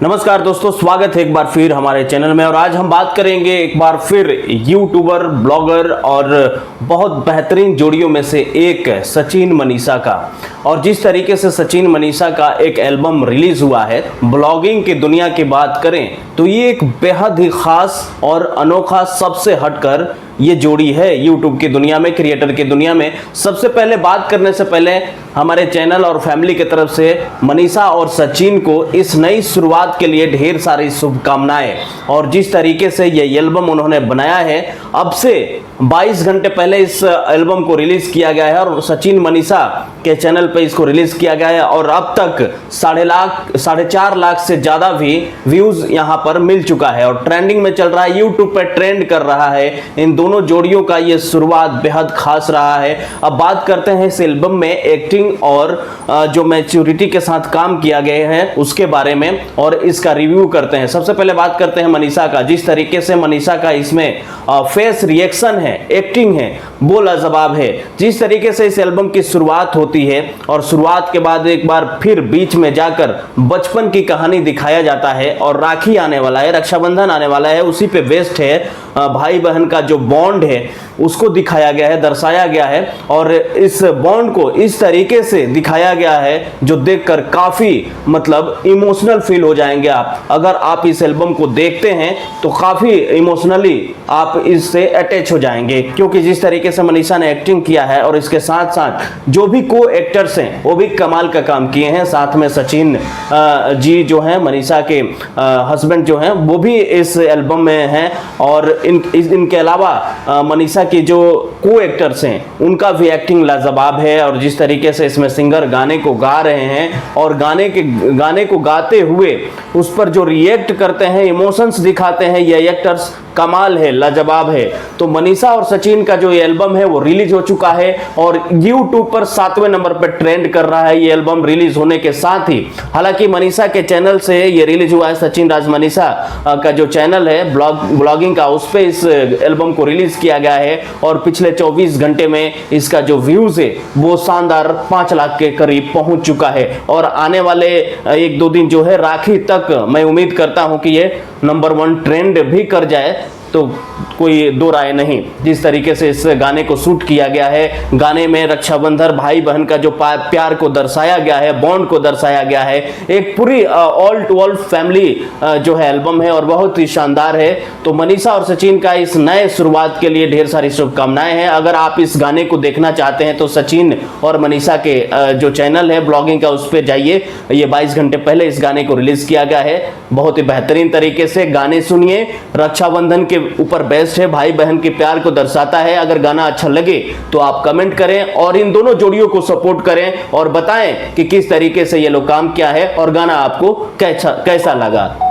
नमस्कार दोस्तों, स्वागत है एक बार फिर हमारे चैनल में। और आज हम बात करेंगे एक बार फिर यूट्यूबर, ब्लॉगर और बहुत बेहतरीन जोड़ियों में से एक सचिन मनीषा का। और जिस तरीके से सचिन मनीषा का एक एल्बम रिलीज हुआ है, ब्लॉगिंग की दुनिया की बात करें तो ये एक बेहद ही खास और अनोखा, सबसे हटकर ये जोड़ी है यूट्यूब की दुनिया में, क्रिएटर की दुनिया में। सबसे पहले बात करने से पहले हमारे चैनल और फैमिली की तरफ से मनीषा और सचिन को इस नई शुरुआत के लिए ढेर सारी शुभकामनाएं। और जिस तरीके से ये एल्बम उन्होंने बनाया है, अब से 22 घंटे पहले इस एल्बम को रिलीज किया गया है और सचिन मनीषा के चैनल पे इसको रिलीज किया गया है और अब तक 4.5 लाख से ज्यादा भी व्यूज यहाँ पर मिल चुका है और ट्रेंडिंग में चल रहा है, यूट्यूब पे ट्रेंड कर रहा है। इन दोनों जोड़ियों का ये शुरुआत बेहद खास रहा है। अब बात करते हैं इस एल्बम में एक्टिंग और जो मैच्योरिटी के साथ काम किया गया है उसके बारे में और इसका रिव्यू करते हैं। सबसे पहले बात करते हैं मनीषा का। जिस तरीके से मनीषा का इसमें फेस रिएक्शन है, एक्टिंग है, वो लाजवाब है। जिस तरीके से इस एल्बम की शुरुआत होती है और शुरुआत के बाद एक बार फिर बीच में जाकर बचपन की कहानी दिखाया जाता है और राखी आने वाला है, रक्षाबंधन आने वाला है, उसी पे बेस्ड है। भाई बहन का जो बॉन्ड है उसको दिखाया गया है, दर्शाया गया है और इस बॉन्ड को इस तरीके से दिखाया गया है जो देखकर काफी मतलब इमोशनल फील हो जाएंगे आप। अगर आप इस एल्बम को देखते हैं तो काफी इमोशनली आप इससे अटैच हो जाएंगे, क्योंकि जिस तरीके से मनीषा ने एक्टिंग किया है और इसके साथ साथ जो भी को एक्टर्स हैं वो भी कमाल का काम किए हैं। साथ में सचिन जी जो हैं, मनीषा के हस्बैंड जो हैं, वो भी इस एल्बम में हैं और इनके अलावा मनीषा की जो को एक्टर्स हैं उनका भी एक्टिंग लाजवाब है। और जिस तरीके से इसमें सिंगर गाने को गा रहे हैं और गाने को गाते हुए उस पर जो रिएक्ट करते हैं, इमोशंस दिखाते हैं, ये एक्टर्स कमाल है, लाजवाब है। तो मनीषा और सचिन का जो ये एल्बम है वो रिलीज हो चुका है और YouTube पर 7वें नंबर पर ट्रेंड कर रहा है ये एल्बम रिलीज होने के साथ ही। हालांकि मनीषा के चैनल से ये रिलीज हुआ है, सचिन राज मनीषा का जो चैनल है ब्लॉगिंग का, उस पे इस एल्बम को रिलीज किया गया है और पिछले 24 घंटे में इसका जो व्यूज है वो शानदार 5 लाख के करीब पहुंच चुका है। और आने वाले 1-2 दिन जो है, राखी तक मैं उम्मीद करता हूं कि ये नंबर 1 ट्रेंड भी कर जाए, तो कोई दो राय नहीं। जिस तरीके से इस गाने को शूट किया गया है, गाने में रक्षाबंधन, भाई बहन का जो प्यार को दर्शाया गया है, बॉन्ड को दर्शाया गया है, एक पूरी ऑल टू ऑल फैमिली जो है एल्बम है और बहुत ही शानदार है। तो मनीषा और सचिन का इस नए शुरुआत के लिए ढेर सारी शुभकामनाएं हैं। अगर आप इस गाने को देखना चाहते हैं तो सचिन और मनीषा के जो चैनल है ब्लॉगिंग का, उस पर जाइए। ये 22 घंटे पहले इस गाने को रिलीज किया गया है। बहुत ही बेहतरीन तरीके से गाने सुनिए, रक्षाबंधन के ऊपर बेस्ट है, भाई बहन के प्यार को दर्शाता है। अगर गाना अच्छा लगे तो आप कमेंट करें और इन दोनों जोड़ियों को सपोर्ट करें और बताएं कि किस तरीके से ये लोग काम किया है और गाना आपको कैसा लगा।